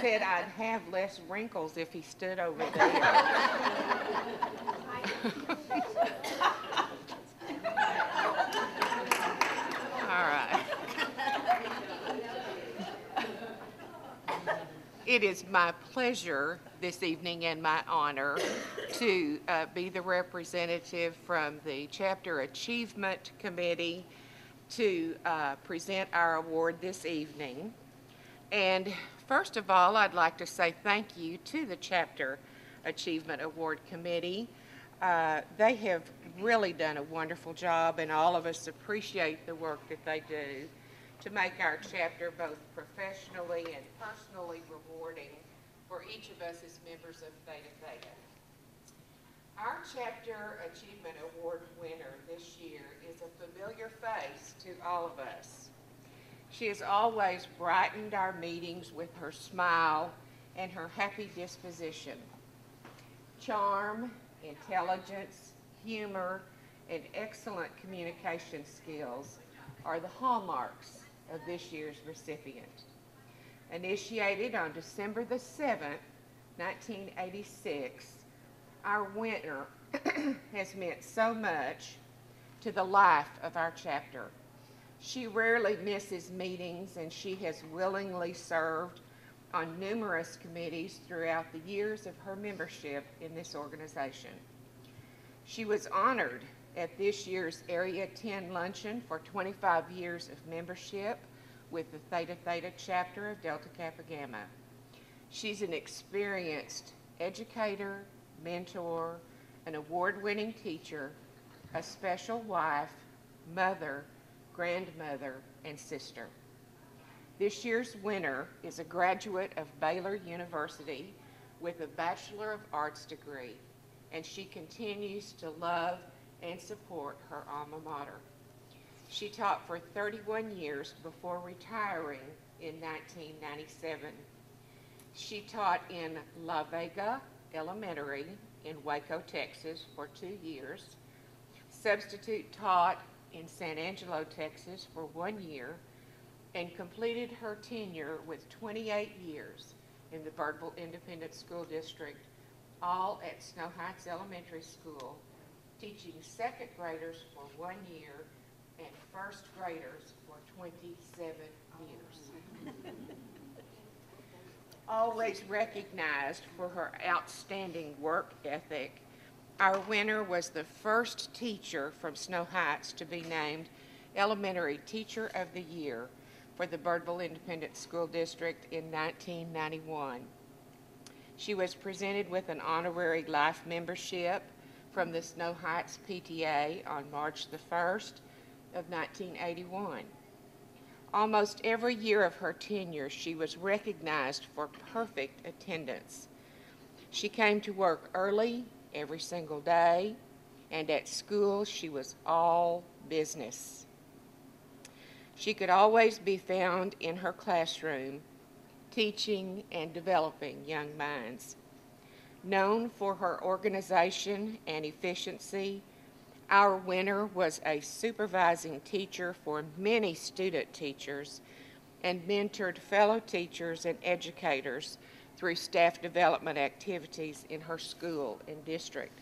said I'd have less wrinkles if he stood over there. All right. It is my pleasure this evening and my honor to be the representative from the Chapter Achievement Committee to present our award this evening. And first of all, I'd like to say thank you to the Chapter Achievement Award Committee. They have really done a wonderful job, and all of us appreciate the work that they do to make our chapter both professionally and personally rewarding for each of us as members of Theta Theta. Our Chapter Achievement Award winner this year is a familiar face to all of us. She has always brightened our meetings with her smile and her happy disposition. Charm, intelligence, humor, and excellent communication skills are the hallmarks of this year's recipient. Initiated on December the 7th, 1986, our winner has meant so much to the life of our chapter. She rarely misses meetings, and she has willingly served on numerous committees throughout the years of her membership in this organization. She was honored at this year's Area 10 Luncheon for 25 years of membership with the Theta Theta chapter of Delta Kappa Gamma. She's an experienced educator, mentor, an award-winning teacher, a special wife, mother, grandmother, and sister. This year's winner is a graduate of Baylor University with a Bachelor of Arts degree, and she continues to love and support her alma mater. She taught for 31 years before retiring in 1997. She taught in La Vega Elementary in Waco, Texas for 2 years, substitute taught in San Angelo, Texas for 1 year, and completed her tenure with 28 years in the Birdville Independent School District, all at Snow Heights Elementary School, teaching second graders for 1 year and first graders for 27 years. Always recognized for her outstanding work ethic, our winner was the first teacher from Snow Heights to be named Elementary Teacher of the Year for the Birdville Independent School District in 1991. She was presented with an honorary life membership from the Snow Heights PTA on March the 1st of 1981. Almost every year of her tenure, she was recognized for perfect attendance. She came to work early every single day, and at school she was all business. She could always be found in her classroom, teaching and developing young minds. Known for her organization and efficiency, our winner was a supervising teacher for many student teachers and mentored fellow teachers and educators through staff development activities in her school and district.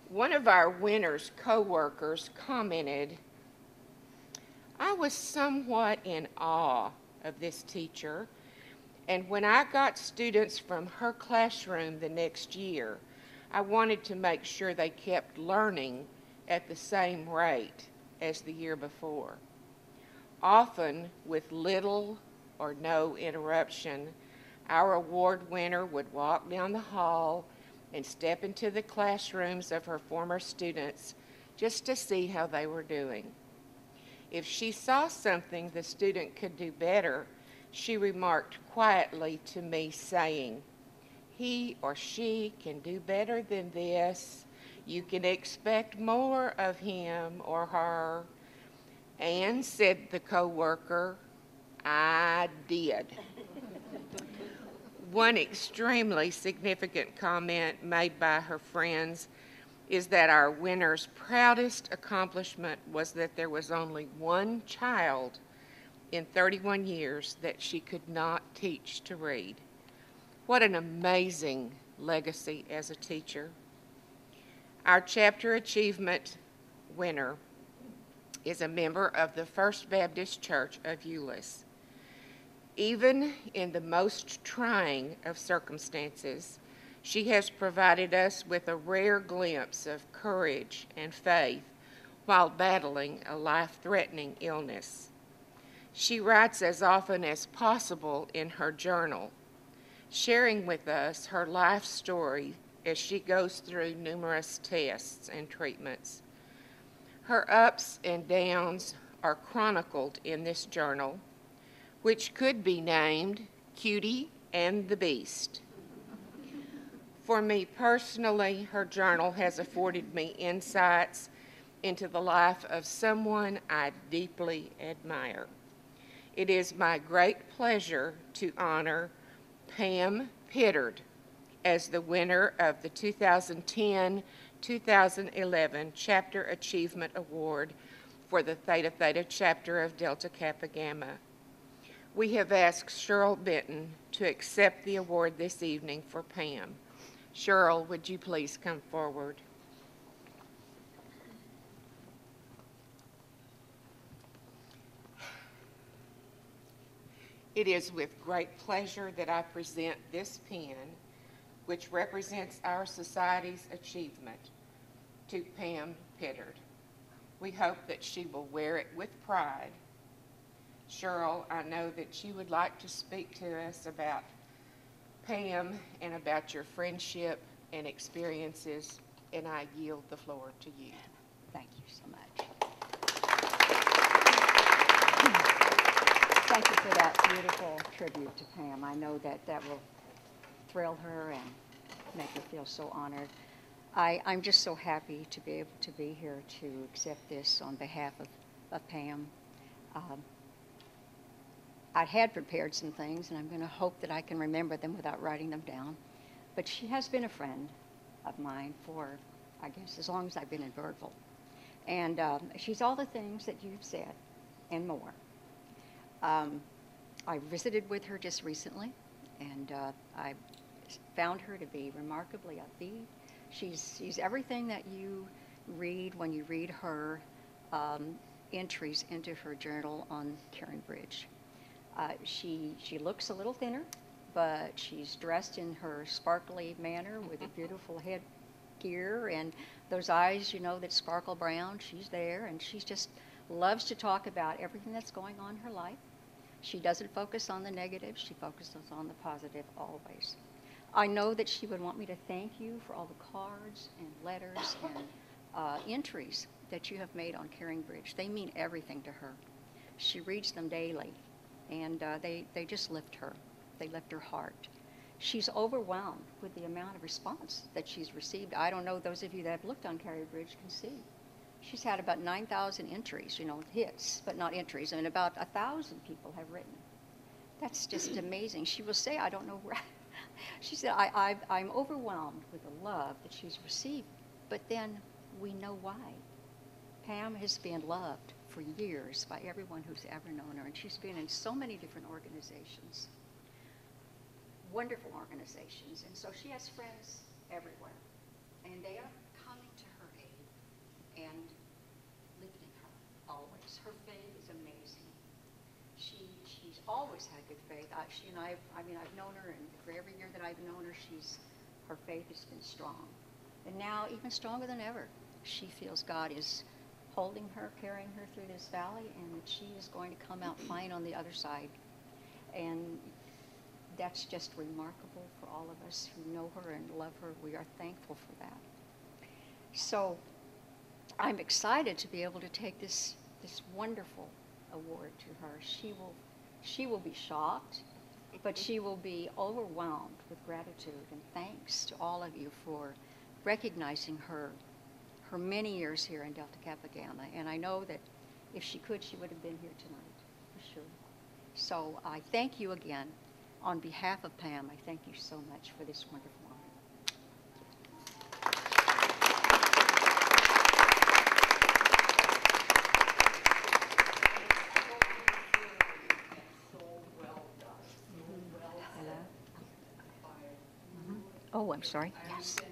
One of our winner's co-workers commented, "I was somewhat in awe of this teacher, and when I got students from her classroom the next year, I wanted to make sure they kept learning at the same rate as the year before." Often, with little or no interruption, our award winner would walk down the hall and step into the classrooms of her former students just to see how they were doing. If she saw something the student could do better, she remarked quietly to me, saying, "He or she can do better than this. You can expect more of him or her." "And," said the co-worker, "I did." One extremely significant comment made by her friends is that our winner's proudest accomplishment was that there was only one child in 31 years that she could not teach to read. What an amazing legacy as a teacher. Our chapter achievement winner is a member of the First Baptist Church of Euless. Even in the most trying of circumstances, she has provided us with a rare glimpse of courage and faith while battling a life-threatening illness. She writes as often as possible in her journal, sharing with us her life story as she goes through numerous tests and treatments. Her ups and downs are chronicled in this journal, which could be named Cutie and the Beast. For me personally, her journal has afforded me insights into the life of someone I deeply admire. It is my great pleasure to honor Pam Pittard as the winner of the 2010-2011 Chapter Achievement Award for the Theta Theta chapter of Delta Kappa Gamma. We have asked Cheryl Benton to accept the award this evening for Pam. Cheryl, would you please come forward? It is with great pleasure that I present this pen, which represents our society's achievement, to Pam Pittard. We hope that she will wear it with pride. Cheryl, I know that you would like to speak to us about Pam and about your friendship and experiences, and I yield the floor to you. Thank you so much. Thank you for that beautiful tribute to Pam. I know that that will thrill her and make her feel so honored. I'm just so happy to be able to be here to accept this on behalf of Pam. I had prepared some things, and I'm going to hope that I can remember them without writing them down. But she has been a friend of mine for, I guess, as long as I've been in Birdville. And she's all the things that you've said and more. I visited with her just recently, and I found her to be remarkably upbeat. She's everything that you read when you read her entries into her journal on Caring Bridge. She looks a little thinner, but she's dressed in her sparkly manner with a beautiful headgear and those eyes, you know, that sparkle brown. She's there, and she just loves to talk about everything that's going on in her life. She doesn't focus on the negative. She focuses on the positive always. I know that she would want me to thank you for all the cards and letters and entries that you have made on Caring Bridge. They mean everything to her. She reads them daily, and they just lift her. They lift her heart. She's overwhelmed with the amount of response that she's received. I don't know, those of you that have looked on Caring Bridge can see. She's had about 9,000 entries, you know, hits, but not entries, and about 1,000 people have written. That's just amazing. She will say, I don't know where. She said, I'm overwhelmed with the love that she's received, but then we know why. Pam has been loved for years by everyone who's ever known her, and she's been in so many different organizations, wonderful organizations, and so she has friends everywhere, and they are coming to her aid and lifting her always. Her faith is amazing. She's always had good faith. She and I've known her, and for every year that I've known her, her faith has been strong. And now, even stronger than ever, she feels God is holding her, carrying her through this valley, and that she is going to come out fine on the other side. And that's just remarkable for all of us who know her and love her. We are thankful for that. So I'm excited to be able to take this wonderful award to her. She will be shocked, but she will be overwhelmed with gratitude and thanks to all of you for recognizing her many years here in Delta Kappa Gamma. And I know that if she could, she would have been here tonight, for sure. So I thank you again. On behalf of Pam, I thank you so much for this wonderful honor. Oh, I'm sorry. I understand